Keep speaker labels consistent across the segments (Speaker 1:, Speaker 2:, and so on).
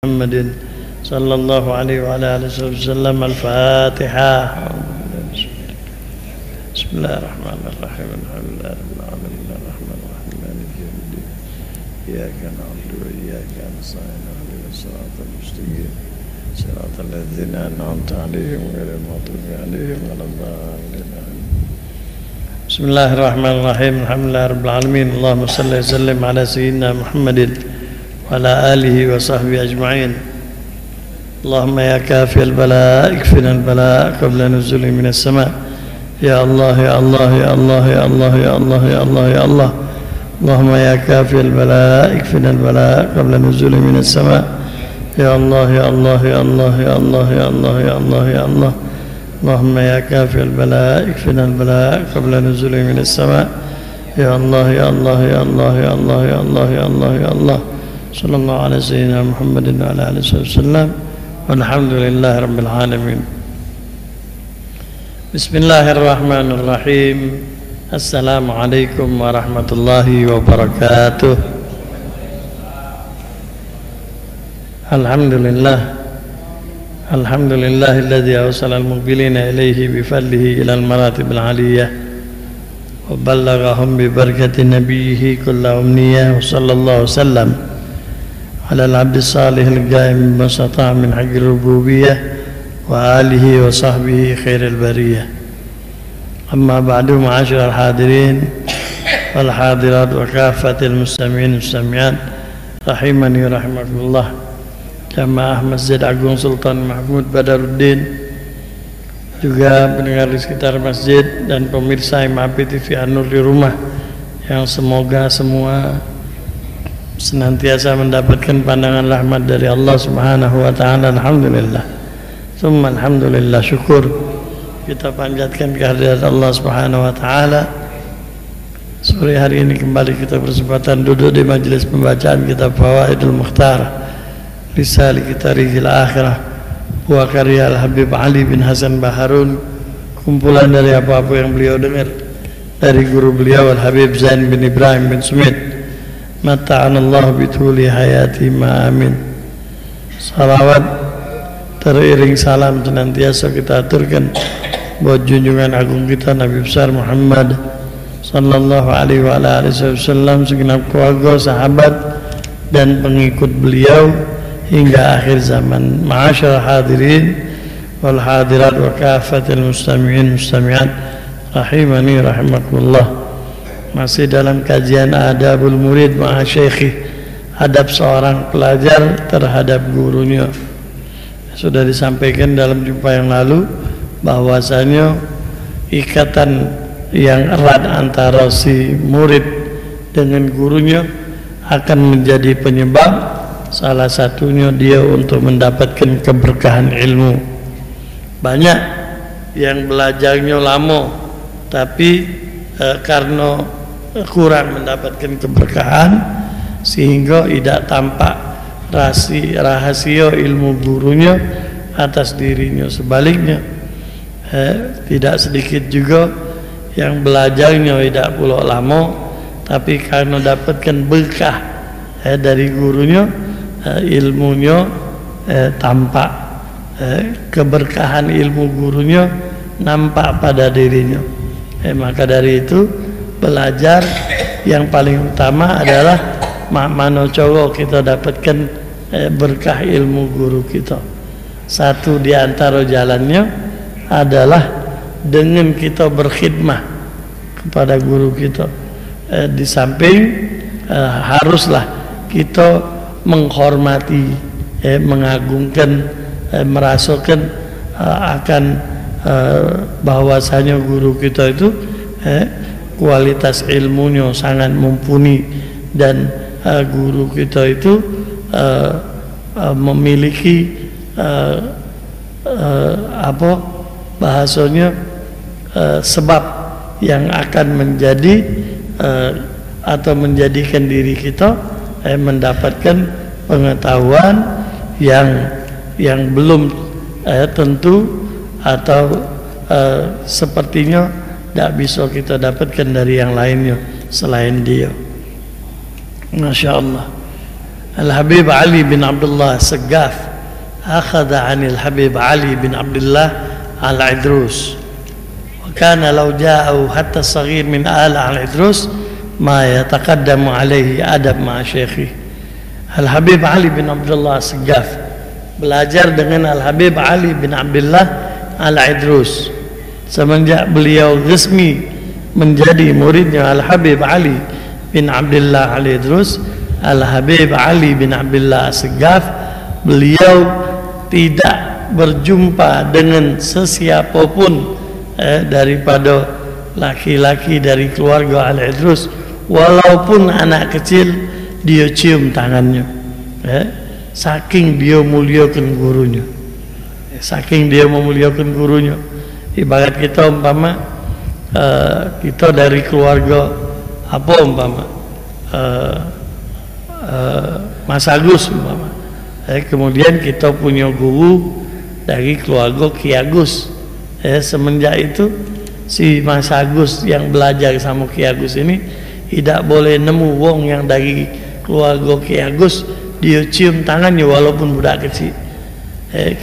Speaker 1: محمد صلى الله عليه وعلى آله وسلم. الفاتحة. بسم الله الرحمن الرحيم. الحمد لله رب العالمين الرحمن الرحيم مالك يوم الدين إياك نعبد وإياك نستعين اهدنا الصراط المستقيم صراط الذين أنعمت عليهم غير المغضوب عليهم ولا الضالين. بسم الله الرحمن الرحيم. الحمد لله رب العالمين. اللهم صل وسلم على سيدنا محمد وعلى آله وصحبه أجمعين. اللهم يا كافي البلاء اكفنا البلاء قبل نزول من السماء. يا الله يا الله يا الله يا الله يا الله يا الله يا الله. اللهم يا كافي البلاء اكفنا البلاء قبل نزول من السماء. يا الله يا الله يا الله يا الله يا الله يا الله يا الله. اللهم يا كافي البلاء اكفنا البلاء قبل نزول من السماء. يا الله يا الله يا الله يا الله يا الله يا الله يا الله. صلى الله على سيدنا محمد وعلى آله وسلم والحمد لله رب العالمين. بسم الله الرحمن الرحيم. السلام عليكم ورحمة الله وبركاته. الحمد لله الحمد لله الذي أوصل المقبلين إليه بفضله إلى المراتب العالية وبلغهم ببركة نبيه كل أمنية. وصلى الله وسلم على العبد الصالح القائم بما استطاع من حق الربوبية وآله وصحبه خير البرية. أما بعد، معاشر الحاضرين والحاضرات وكافة المستمعين والمستمعات رحمني ورحمكم الله. Jamaah Masjid Agung Sultan Mahmud Badaruddin, juga pendengar di sekitar masjid dan pemirsa MAP TV An-Nur di rumah, yang semoga semua senantiasa mendapatkan pandangan rahmat dari Allah Subhanahu wa taala. Alhamdulillah. Tsumma alhamdulillah, syukur kita panjatkan kehadirat Allah Subhanahu wa taala. Sore hari ini kembali kita berkesempatan duduk di majelis pembacaan kitab Fawaidul Mukhtar Risale kita Rijil Akhirah, buah karya Al-Habib Ali bin Hasan Baharun, kumpulan dari apa-apa yang beliau dengar dari guru beliau Al-Habib Zain bin Ibrahim bin Sumit. Mata'anallahu bituli hayati ma'amin. Salawat teriring salam senantiasa kita aturkan buat junjungan agung kita Nabi besar Muhammad sallallahu alaihi wa alihi wasallam, segenap keluarga, sahabat dan pengikut beliau hingga akhir zaman. Ma'asyar hadirin wal hadirat wa kafatil mustami'in mustami'at rahimani rahimakumullah. Masih dalam kajian adabul murid ma'a syekhi, adab seorang pelajar terhadap gurunya. Sudah disampaikan dalam jumpa yang lalu bahwasanya ikatan yang erat antara si murid dengan gurunya akan menjadi penyebab salah satunya dia untuk mendapatkan keberkahan ilmu. Banyak yang belajarnya lama tapi karena kurang mendapatkan keberkahan sehingga tidak tampak rahasia ilmu gurunya atas dirinya. Sebaliknya tidak sedikit juga yang belajarnya tidak pula lama tapi karena dapatkan berkah dari gurunya, ilmunya tampak, keberkahan ilmu gurunya nampak pada dirinya. Maka dari itu belajar yang paling utama adalah mana cara kita dapatkan berkah ilmu guru kita. Satu di antara jalannya adalah dengan kita berkhidmah kepada guru kita. Di samping haruslah kita menghormati, mengagungkan, merasakan akan bahwasanya guru kita itu kualitas ilmunya sangat mumpuni dan guru kita itu memiliki apa bahasanya sebab yang akan menjadi atau menjadikan diri kita mendapatkan pengetahuan yang belum tentu atau sepertinya tidak bisa kita dapatkan dari yang lainnya selain dia. Masya Allah. Al-Habib Ali bin Abdullah As-Saggaf akhadha 'anil Habib Ali bin Abdullah Al-Idrus wa kana law ja'ahu hatta as-saghir min Al-Idrus ma yataqaddamu alaihi adab ma'a syekhi. Al-Habib Ali bin Abdullah As-Saggaf belajar dengan Al-Habib Ali bin Abdullah Al-Idrus. Semenjak beliau resmi menjadi muridnya Al-Habib Ali bin Abdullah Al-Idrus, Al-Habib Ali bin Abdullah As-Saggaf, beliau tidak berjumpa dengan sesiapapun daripada laki-laki dari keluarga Al-Idrus, walaupun anak kecil dia cium tangannya, saking dia muliakan gurunya, saking dia memuliakan gurunya. Ibarat kita umpama kita dari keluarga apa umpama Mas Agus umpama, kemudian kita punya guru dari keluarga Ki Agus. Semenjak itu si Mas Agus yang belajar sama Ki Agus ini tidak boleh nemu wong yang dari keluarga Ki Agus dia cium tangannya walaupun budak kecil.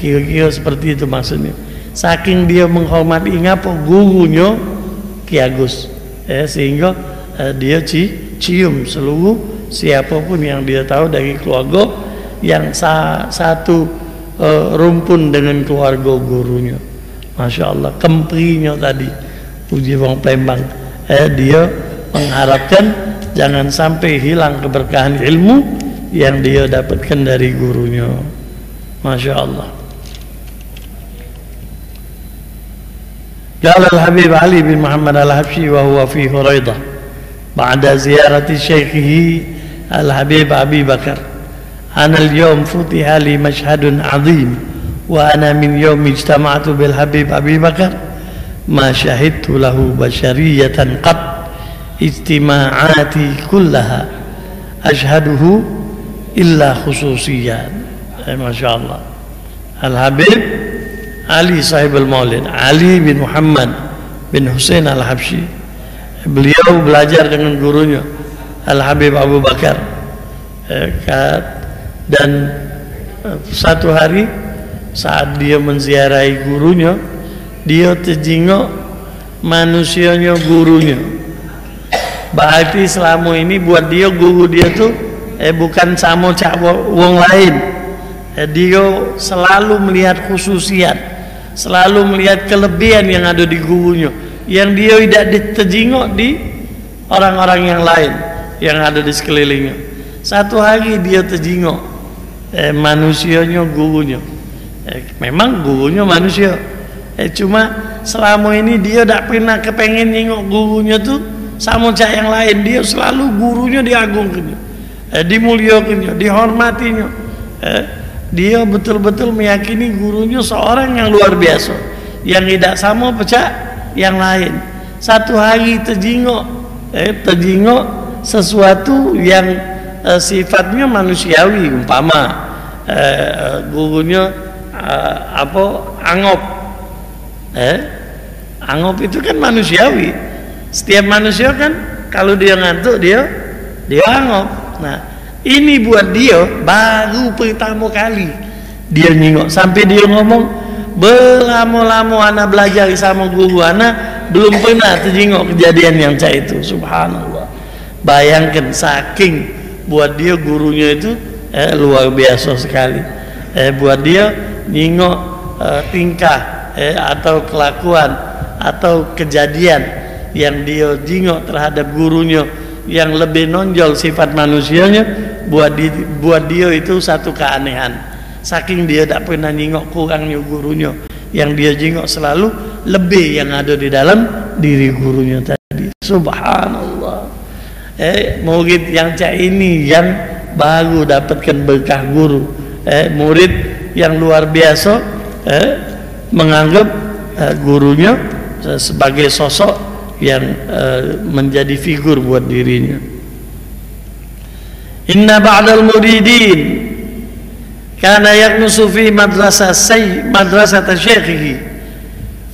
Speaker 1: Kira-kira seperti itu maksudnya. Saking dia menghormati ngapa gurunya Ki Agus, sehingga dia cium seluruh siapapun yang dia tahu dari keluarga yang satu rumpun dengan keluarga gurunya. Masya Allah, kemprinya tadi puji wong Palembang, dia mengharapkan jangan sampai hilang keberkahan ilmu yang dia dapatkan dari gurunya. Masya Allah. Qala Al-Habib Ali bin Muhammad Al-Habsyi wa huwa fi Huraidah ba'da ziyarati syaikhihi Al-Habib Abi Bakar, ana al-yawm futiha li mashhadun 'azim wa ana min yawmi ijtama'tu bil Habib Abi Bakar ma syahidtu lahu bashariyatan qat ijtima'ati kullaha ashhaduhu illa khususiyan. Masya Allah. Al-Habib Ali sahibul maulid Ali bin Muhammad bin Husain Al-Habsyi, beliau belajar dengan gurunya Al-Habib Abu Bakar, dan satu hari saat dia menziarahi gurunya, dia terjengok manusianya gurunya. Berarti selama ini buat dia guru dia tuh bukan sama cak wong lain. Dia selalu melihat khususiat, selalu melihat kelebihan yang ada di gurunya, yang dia tidak terjengok di orang-orang yang lain yang ada di sekelilingnya. Satu hari dia terjengok manusianya gurunya. Memang gurunya manusia, cuma selama ini dia tidak pernah kepengen nyengok gurunya tuh sama cak yang lain. Dia selalu gurunya diagungkannya, dimuliakannya, dihormatinya. Dia betul-betul meyakini gurunya seorang yang luar biasa, yang tidak sama pecah yang lain. Satu hari terjengok sesuatu yang sifatnya manusiawi, umpama gurunya angop. Angop itu kan manusiawi. Setiap manusia kan kalau dia ngantuk dia angop. Nah, ini buat dia baru pertama kali dia nyingok, sampai dia ngomong, berlama-lama anak belajar sama guru anak belum pernah terjengok kejadian yang cak itu. Subhanallah. Bayangkan, saking buat dia gurunya itu luar biasa sekali. Buat dia nyingok tingkah atau kelakuan atau kejadian yang dia jingok terhadap gurunya yang lebih nonjol sifat manusianya, buat dia itu satu keanehan. Saking dia tak pernah nyingok kurangnya gurunya, yang dia jingok selalu lebih yang ada di dalam diri gurunya tadi. Subhanallah. Murid yang cak ini yang baru dapatkan berkah guru, murid yang luar biasa, menganggap gurunya sebagai sosok yang menjadi figur buat dirinya. Inna ba'dal muridin kana yaknusu fi madrasat syaikhihi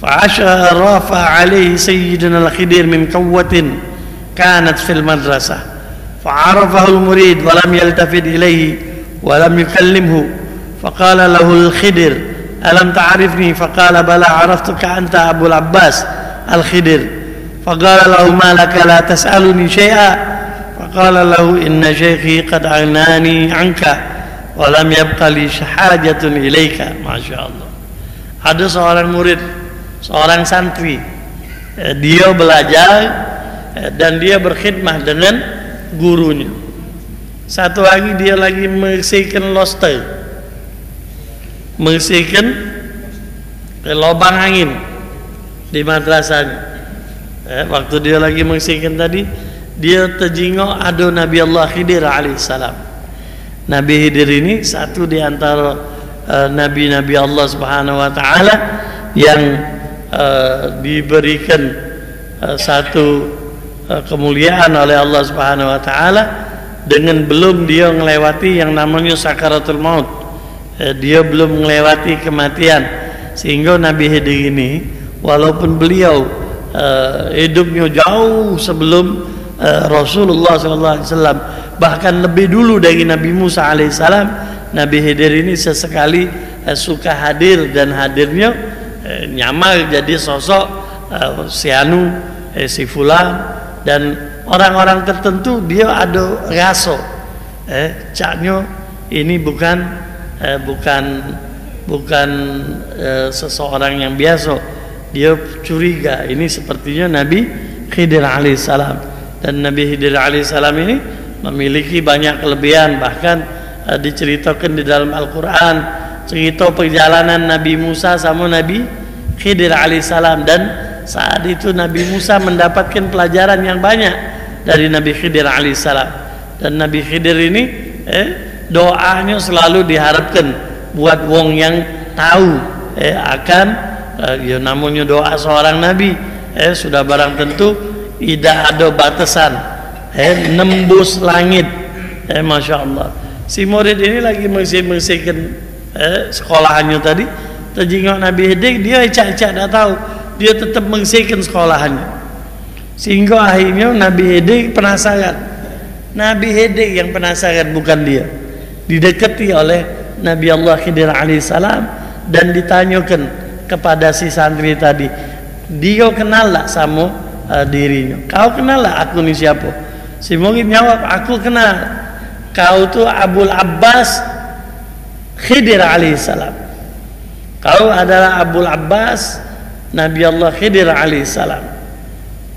Speaker 1: fa'asha rafa alaihi sayyidina al-Khidir min qawwatin kanat fil madrasah fa'arafahu al-murid wa lam yaltafid ilaihi ولم يكلمه فقال له الخضر ألم تعرفني فقال بلى عرفتك أنت أبو العباس الخضر فقال له ما لك لا تسألني شيئا فقال له إن شيخي قد أغناني عنك ولم يبق لي حاجة إليك. Masya Allah. Ada seorang murid, seorang santri, dia belajar dan dia berkhidmah dengan gurunya. Satu lagi dia lagi membersihkan lobster, membersihkan lubang angin di madrasahnya. Waktu dia lagi membersihkan tadi, dia terjenguk ada Nabi Allah Khidir alaihissalam. Nabi Khidir ini satu di antara nabi-nabi Allah Subhanahu wa taala yang diberikan satu kemuliaan oleh Allah Subhanahu wa taala dengan belum dia melewati yang namanya sakaratul maut. Dia belum melewati kematian, sehingga Nabi Khidir ini walaupun beliau hidupnya jauh sebelum Rasulullah SAW, bahkan lebih dulu dari Nabi Musa alaihissalam, Nabi Khidir ini sesekali suka hadir, dan hadirnya nyamar jadi sosok si anu, si fulan, dan orang-orang tertentu dia ada raso caknya ini bukan seseorang yang biasa. Dia curiga ini sepertinya Nabi Khidir alaihissalam. Dan Nabi Khidir alaihissalam ini memiliki banyak kelebihan, bahkan diceritakan di dalam Al-Quran cerita perjalanan Nabi Musa sama Nabi Khidir alaihissalam, dan saat itu Nabi Musa mendapatkan pelajaran yang banyak dari Nabi Khidir alaihissalam. Dan Nabi Khidir ini doanya selalu diharapkan buat wong yang tahu akan ya namanya doa seorang nabi sudah barang tentu tidak ada batasan, nembus langit. Masya Allah. Si murid ini lagi bersihkan sekolahannya tadi, terjenguk Nabi Khidir, dia ecak-ecak dah tahu, dia tetap bersihkan sekolahannya, sehingga akhirnya Nabi Khidir penasaran. Nabi Khidir yang penasaran, bukan dia. Didekati oleh Nabi Allah Khidir alaihissalam dan ditanyakan kepada si santri tadi, dia kenal tak sama dirinya? Kau kenal tak aku ni siapa? Si murid jawab, aku kenal, kau tu Abul Abbas Khidir alaihissalam. Kau adalah Abul Abbas Nabi Allah Khidir alaihissalam.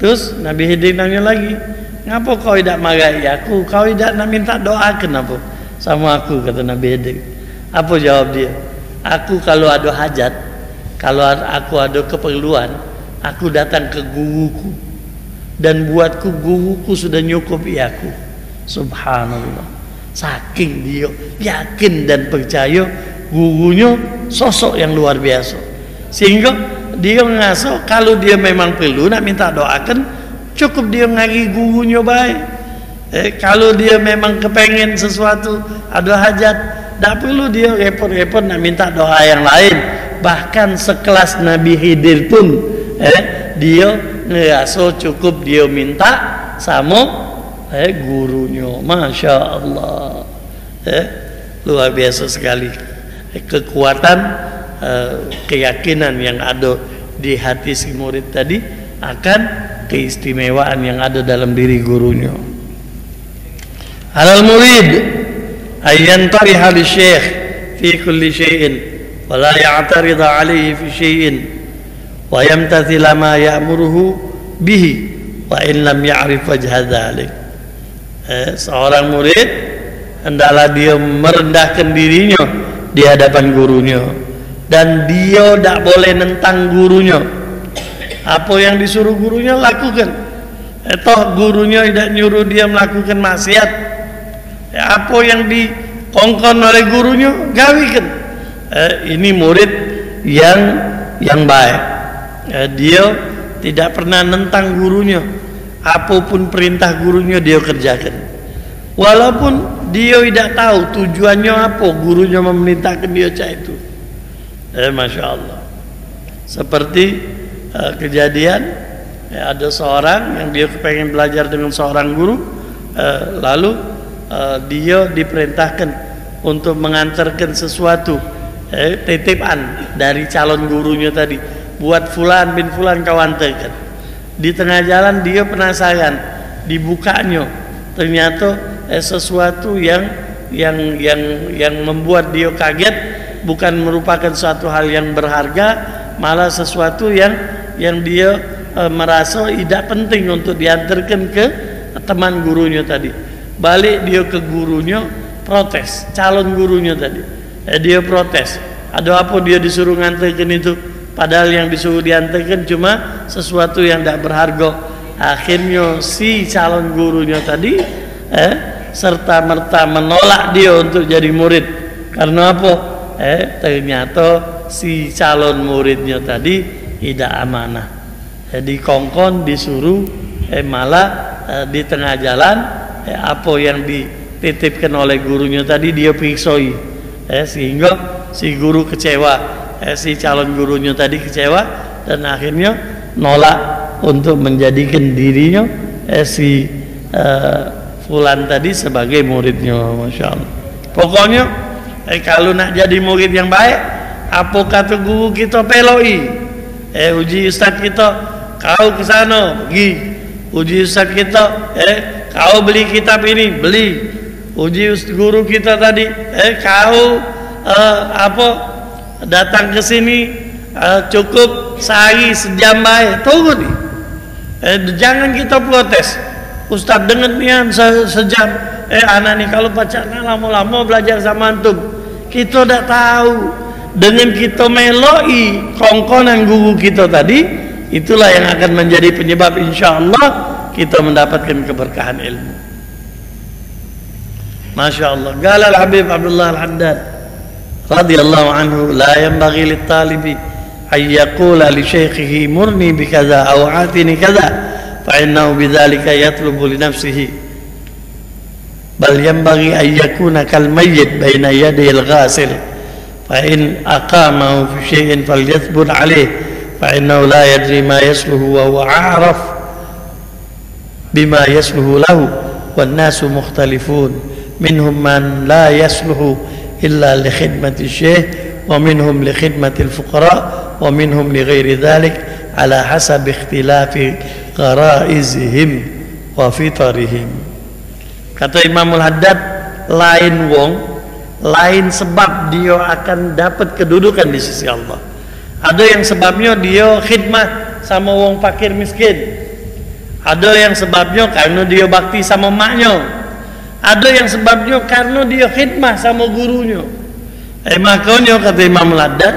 Speaker 1: Terus Nabi Khidir nanya lagi, ngapa kau tidak marahi aku? Kau tidak nak minta doa kenapa sama aku? Kata Nabi Khidir. Apa jawab dia? Aku kalau ada hajat, kalau aku ada keperluan, aku datang ke guruku, dan buatku guruku sudah nyukupi aku. Subhanallah. Saking dia yakin dan percaya gurunya sosok yang luar biasa, sehingga dia ngaso kalau dia memang perlu nak minta doakan, cukup dia ngari gurunya baik. Kalau dia memang kepengen sesuatu, ada hajat, tak perlu dia repot-repot nak minta doa yang lain. Bahkan sekelas Nabi Khidir pun dia ngerasa cukup dia minta sama gurunya. Masya Allah. Luar biasa sekali kekuatan keyakinan yang ada di hati si murid tadi akan keistimewaan yang ada dalam diri gurunya. Alal murid ayyan tariha li syekh fi kulli syai'in wa la ya'tarida alaihi fi syai'in wa yamtathila ma ya'muruhu bihi wa in lam ya'rif wajha dhalik. Seorang murid hendaklah dia merendahkan dirinya di hadapan gurunya, dan dia tidak boleh nentang gurunya. Apa yang disuruh gurunya lakukan. Toh gurunya tidak nyuruh dia melakukan maksiat. Apa yang dikongkon oleh gurunya gawikan. Ini murid yang baik. Dia tidak pernah nentang gurunya. Apapun perintah gurunya dia kerjakan. Walaupun dia tidak tahu tujuannya apa gurunya memerintahkan dia cak itu. Masya Allah. Seperti kejadian ada seorang yang dia pengen belajar dengan seorang guru, lalu dia diperintahkan untuk mengantarkan sesuatu, titipan dari calon gurunya tadi, buat fulan bin fulan kau antarkan. Di tengah jalan dia penasaran, dibukanya ternyata sesuatu yang membuat dia kaget, bukan merupakan suatu hal yang berharga, malah sesuatu yang dia merasa tidak penting untuk diantarkan ke teman gurunya tadi. Balik dia ke gurunya, protes, calon gurunya tadi. Dia protes. Ada apa dia disuruh ngantarkan itu? Padahal yang disuruh diantarkan cuma sesuatu yang tidak berharga. Akhirnya si calon gurunya tadi serta merta menolak dia untuk jadi murid. Karena apa? Ternyata si calon muridnya tadi tidak amanah. Dikongkon, disuruh, malah di tengah jalan apa yang dititipkan oleh gurunya tadi dia periksoi, sehingga si guru kecewa, si calon gurunya tadi kecewa dan akhirnya nolak untuk menjadikan dirinya si fulan tadi sebagai muridnya. Masya Allah. Pokoknya kalau nak jadi murid yang baik, apa kata guru kita peloi, uji ustaz kita, kau ke sana pergi. Uji ustaz kita, kau beli kitab ini, beli. Uji guru kita tadi, kau datang ke sini cukup sehari sejam baik, tunggu nih. Jangan kita protes. Ustaz dengan nian sejam, anak nih kalau pacarnya lama-lama belajar sama antum, kita tidak tahu. Dengan kita meloi kongkonan guru kita tadi, itulah yang akan menjadi penyebab insyaallah kita mendapatkan keberkahan ilmu. Masya Allah. Qala al-Habib Abdullah al-Haddad radhiyallahu anhu, la yanbaghi lit-talibi an yaqula li shaykhihi murni bi kadza aw atini kadza fa innahu bidzalika yatlubu li nafsihi, bal yanbaghi an yakuna kal mayyit baina yaday al-ghasil fa in aqamahu fi shay'in falyathbut alayhi فإنه لا يدري ما يصله وهو أعرف بما يصله له والناس مختلفون منهم من لا يصلح إلا لخدمة الشيخ ومنهم لخدمة الفقراء ومنهم لغير ذلك على حسب اختلاف غرائزهم وفطرهم. Kata Imamul Haddad, lain wong, lain sebab dia akan dapat kedudukan di sisi Allah. Ada yang sebabnya dia khidmah sama wong fakir miskin. Ada yang sebabnya karena dia bakti sama maknya. Ada yang sebabnya karena dia khidmah sama gurunya. Makanya kata Imam Haddad,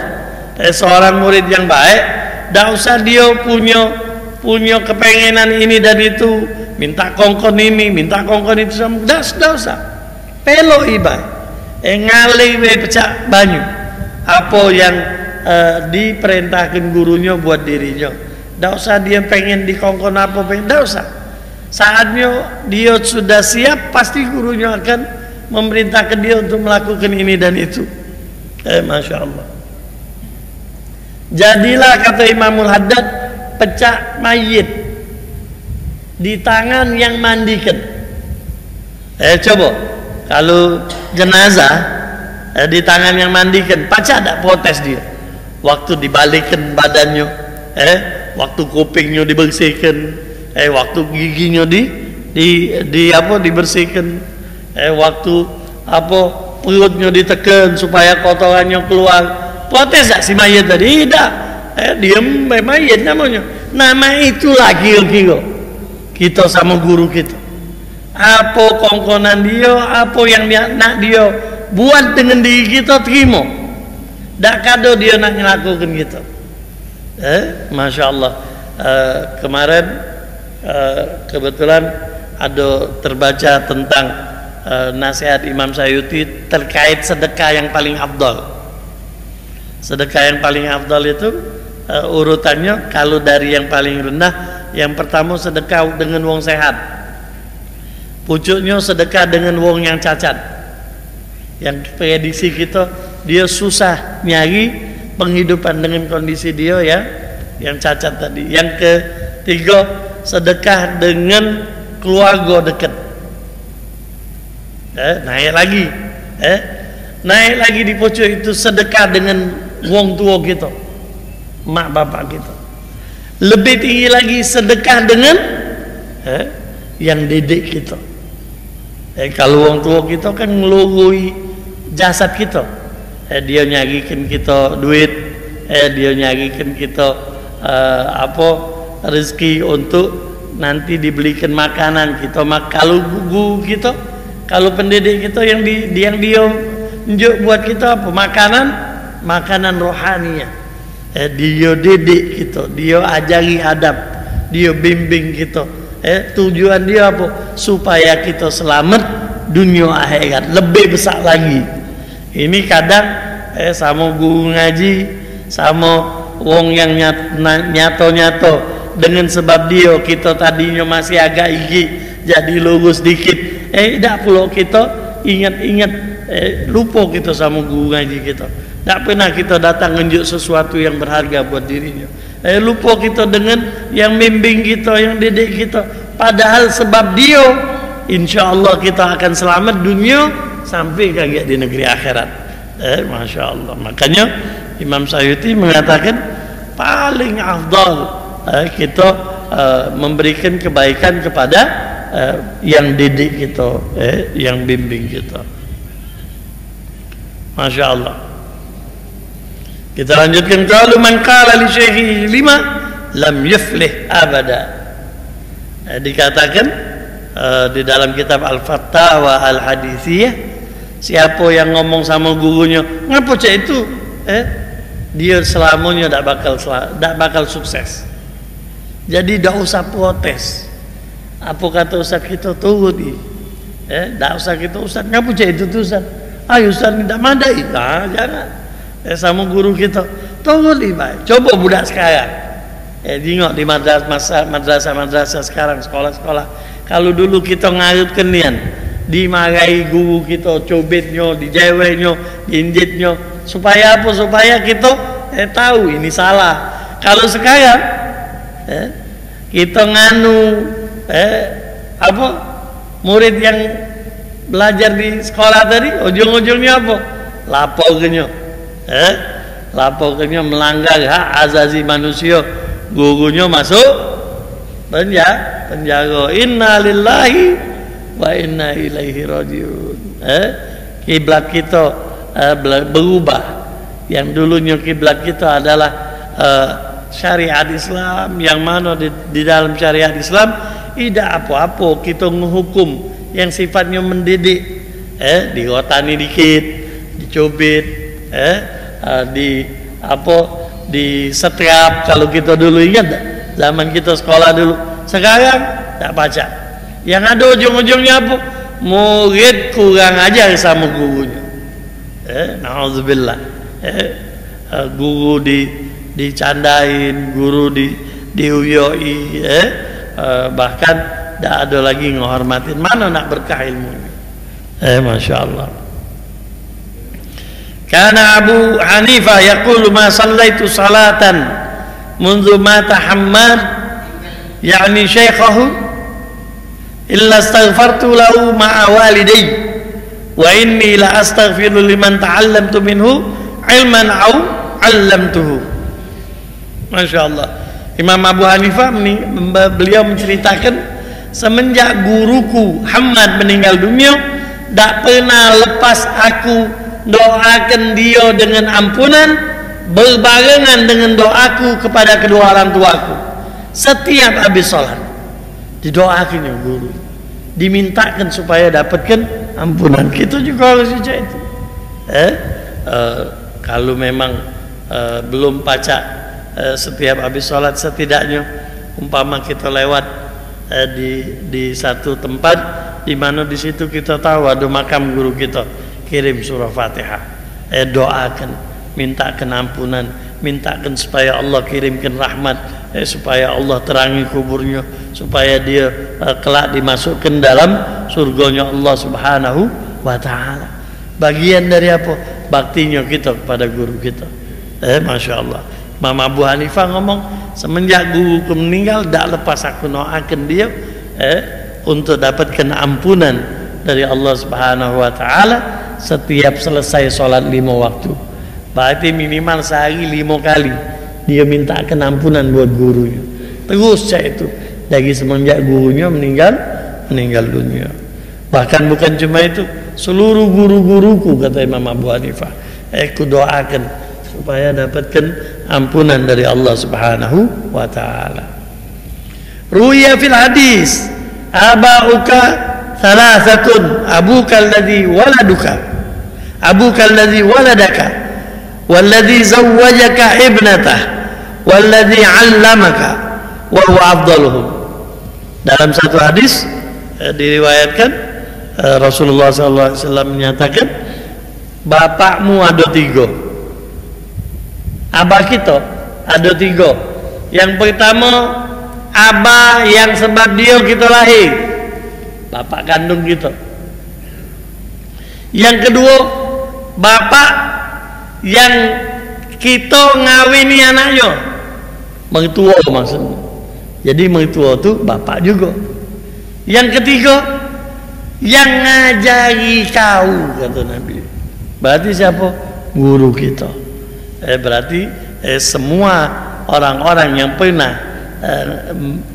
Speaker 1: seorang murid yang baik, tidak usah dia punya kepengenan ini dan itu, minta kongkon ini, minta kongkon itu, sama tidak usah. Pelo ibai, ngalih pecah banyu. Apa yang diperintahkan gurunya buat dirinya, tidak usah dia pengen dikongkon apa, tidak usah. Saatnya dia sudah siap, pasti gurunya akan memerintahkan dia untuk melakukan ini dan itu. Masya Allah. Jadilah, kata Imamul Haddad, pecah mayit di tangan yang mandikan. Coba kalau jenazah di tangan yang mandikan, pacak tak protes dia? Waktu dibalikkan badannya, waktu kupingnya dibersihkan, waktu giginya dibersihkan, waktu perutnya ditekan supaya kotorannya keluar, protes tak si mayat tadi? Tidak. Diam, mayat namanya. Nama itu lagi kira kita sama guru kita. Apa kongkonan dia, apa yang nak dia buat dengan diri kita, terima. Tak kado dia nak ngelakukan gitu. Masya Allah. Kemarin kebetulan ada terbaca tentang nasihat Imam Sayuti terkait sedekah yang paling afdal. Sedekah yang paling afdal itu urutannya, kalau dari yang paling rendah, yang pertama sedekah dengan wong sehat, pucuknya sedekah dengan wong yang cacat, yang prediksi kita dia susah nyari penghidupan dengan kondisi dia ya yang cacat tadi. Yang ketiga, sedekah dengan keluarga dekat. Naik lagi. naik lagi di pojok itu sedekah dengan wong tua kita, mak bapak kita. Lebih tinggi lagi sedekah dengan yang didik kita. Kalau wong tua kita kan ngelugui jasad kita, dia nyagikan kita duit, dia nyagikan kita rezeki untuk nanti dibelikan makanan kita. Kalau guru kita, kalau pendidik kita yang dia tunjuk buat kita apa? Makanan rohaninya. Dia didik kita, dia ajari adab, dia bimbing kita. Tujuan dia apa? Supaya kita selamat dunia akhirat, lebih besar lagi. Ini kadang sama guru ngaji, sama wong yang nyato-nyato, dengan sebab dia kita tadinya masih agak gigi jadi lurus dikit, tidak pula kita ingat-ingat, lupa kita sama guru ngaji kita. Tak pernah kita datang menunjuk sesuatu yang berharga buat dirinya. Lupa kita dengan yang bimbing kita, yang didik kita. Padahal sebab dia, insya Allah kita akan selamat dunia sampai kaget di negeri akhirat. Masya Allah. Makanya Imam Sayuti mengatakan paling afdal kita memberikan kebaikan kepada yang didik kita, yang bimbing kita. Masya Allah. Kita lanjutkan. Kalau man qala li syekhi lima lam yuflih abada. Dikatakan di dalam kitab Al-Fatawa Al-Hadithiyah, siapa yang ngomong sama gurunya, ngapa cak itu, dia selamanya tak bakal sukses. Jadi tak usah protes. Apa kata ustaz kita turut ni, tak usah kita ustaz, ngapa cak itu tu ustaz? Ayo ustaz ni tak madai. Jangan. Sama guru kita, tunggu baik. Coba budak sekarang, tengok di madrasah sekarang, sekolah-sekolah. Kalau dulu kita ngarutkan nian, dimarahi guru kita, cobetnya, dijewelnya, diinjitnya, supaya apa? Supaya kita tahu ini salah. Kalau sekarang kita nganu murid yang belajar di sekolah tadi, ujung-ujungnya apa? Lapornya. Lapornya melanggar hak azazi manusia, gurunya masuk penjara. Inna lillahi wa inna ilaihi rajiun. Kiblat kita berubah. Yang dulunya kiblat kita adalah syariat Islam, yang mana di dalam syariat Islam tidak apa-apa kita menghukum yang sifatnya mendidik, dirotani dikit, dicubit, di setrap. Kalau kita dulu ingat zaman kita sekolah dulu. Sekarang tak baca. Yang ada ujung-ujungnya apa? Murid kurang ajar sama gurunya. Na'udzubillah. Guru dicandain, guru diuyoi, bahkan tak ada lagi menghormatin. Mana nak berkah ilmunya? Masya Allah. Karena Abu Hanifah yaqulu ma sallaitu salatan mundu mata Hammad, yakni syekhahu, illa astaghfartu lahu ma'a walidayya wa inni la astaghfiru liman ta'allamtu minhu ilman au 'allamtuhu. Masya Allah. Imam Abu Hanifah beliau menceritakan, semenjak guruku Hammad meninggal dunia, tak pernah lepas aku doakan dia dengan ampunan berbarengan dengan doaku kepada kedua orang tuaku. Setiap habis sholat didoakan ya guru, dimintakan supaya dapatkan ampunan. Kita juga harus baca itu. Kalau memang belum baca setiap habis sholat, setidaknya umpama kita lewat di satu tempat di mana di situ kita tahu ada makam guru kita, kirim surah Fatihah, doakan, mintakan ampunan, mintakan supaya Allah kirimkan rahmat, supaya Allah terangi kuburnya, supaya dia kelak dimasukkan dalam surganya Allah Subhanahu wa ta'ala. Bagian dari apa? Baktinya kita kepada guru kita. Masya Allah. Imam Abu Hanifah ngomong, semenjak guruku meninggal, tak lepas aku doakan dia untuk dapatkan ampunan dari Allah Subhanahu wa ta'ala, setiap selesai sholat 5 waktu. Berarti minimal sehari 5 kali dia minta ampunan buat gurunya. Terus saya itu dari semenjak gurunya meninggal dunia. Bahkan bukan cuma itu, seluruh guru-guruku, kata Imam Abu Hanifah, aku doakan supaya dapatkan ampunan dari Allah Subhanahu wa taala. Ruya fil hadis, abauka thalathatun, abuka alladhi waladuka, abuka alladhi waladaka, walladhi zawwajaka ibnatah, walladhi 'allamaka wa huwa afdaluhum. Dalam satu hadis diriwayatkan Rasulullah SAW menyatakan, bapakmu ada 3, abah kita ada 3. Yang pertama, abah yang sebab dia kita lahir, bapak kandung kita. Yang kedua, bapak yang kita ngawini anaknya, mertua maksudnya. Jadi mertua itu bapak juga. Yang ketiga, yang ngajari kau, kata Nabi. Berarti siapa? Guru kita. Berarti semua orang-orang yang pernah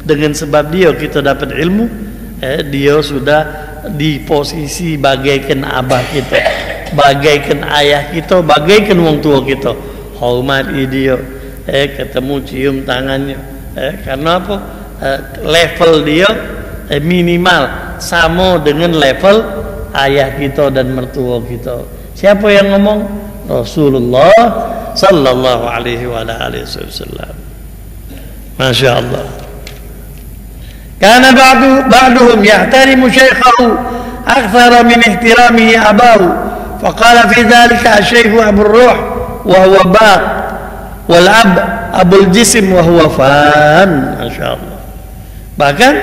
Speaker 1: dengan sebab dia kita dapat ilmu, dia sudah di posisi bagaikan abah kita, bagaikan ayah kita, bagaikan wong tua kita. Hormati dia, ketemu cium tangannya. Karena apa? Level dia minimal sama dengan level ayah kita dan mertua kita. Siapa yang ngomong? Rasulullah sallallahu alaihi wasallam. Masya Allah. Karena ba'duhum yahtarimu syaikhahu akthara min ihtiramihi abahu. Faqala fi dhalika asyaikhu Abu Ruh wa huwa baq wal ab abul jisim wa huwa fan. Masya Allah. Bahkan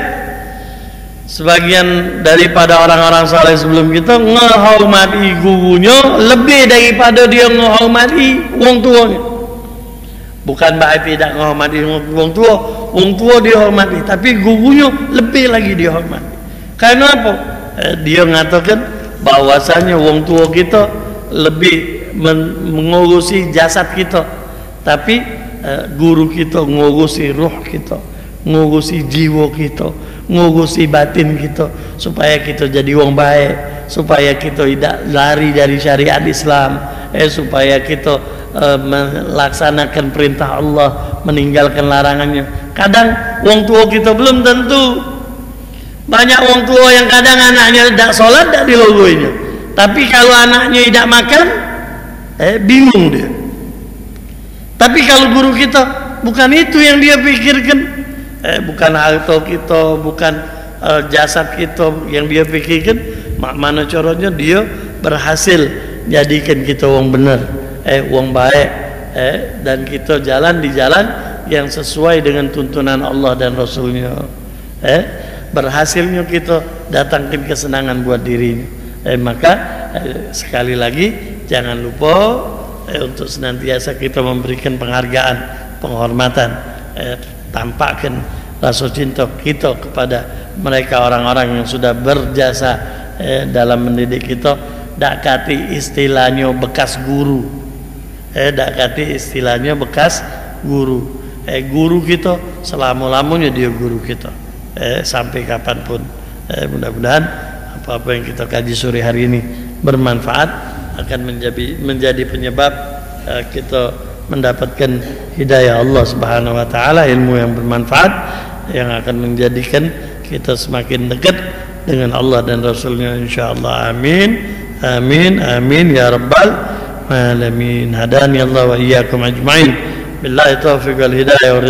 Speaker 1: sebagian daripada orang-orang saleh sebelum kita menghormati gurunya lebih daripada dia menghormati wong tuanya. Bukan berarti tidak menghormati wong tua dia hormati, tapi gurunya lebih lagi dia hormati. Karena apa? Dia mengatakan bahwasanya wong tua kita lebih mengurusi jasad kita, tapi guru kita ngurusi ruh kita, ngurusi jiwa kita, ngurusi batin kita, supaya kita jadi wong baik, supaya kita tidak lari dari syariat Islam, supaya kita melaksanakan perintah Allah, meninggalkan larangannya. Kadang wong tua kita belum tentu. Banyak wong tua yang kadang anaknya tidak sholat, tidak dilogoinya, tapi kalau anaknya tidak makan, bingung dia. Tapi kalau guru kita, bukan itu yang dia pikirkan, bukan harta kita, bukan jasad kita yang dia pikirkan. Mana caranya dia berhasil jadikan kita wong benar, wong baik, dan kita jalan di jalan yang sesuai dengan tuntunan Allah dan Rasulnya. Berhasilnya kita datangkan kesenangan buat dirinya. Maka sekali lagi jangan lupa untuk senantiasa kita memberikan penghargaan, penghormatan, tampakkan rasa cinta kita kepada mereka orang-orang yang sudah berjasa dalam mendidik kita. Dak kati istilahnya bekas guru, dak kati istilahnya bekas guru. Guru kita selama-lamanya dia guru kita, sampai kapanpun. Mudah-mudahan apa-apa yang kita kaji sore hari ini bermanfaat, akan menjadi penyebab kita mendapatkan hidayah Allah Subhanahu wa taala, ilmu yang bermanfaat yang akan menjadikan kita semakin dekat dengan Allah dan Rasulnya, insyaallah. Amin amin amin ya rabbal alamin. Hadani Allah wa iyyakum ajmain. Billahi taufiq wal hidayah.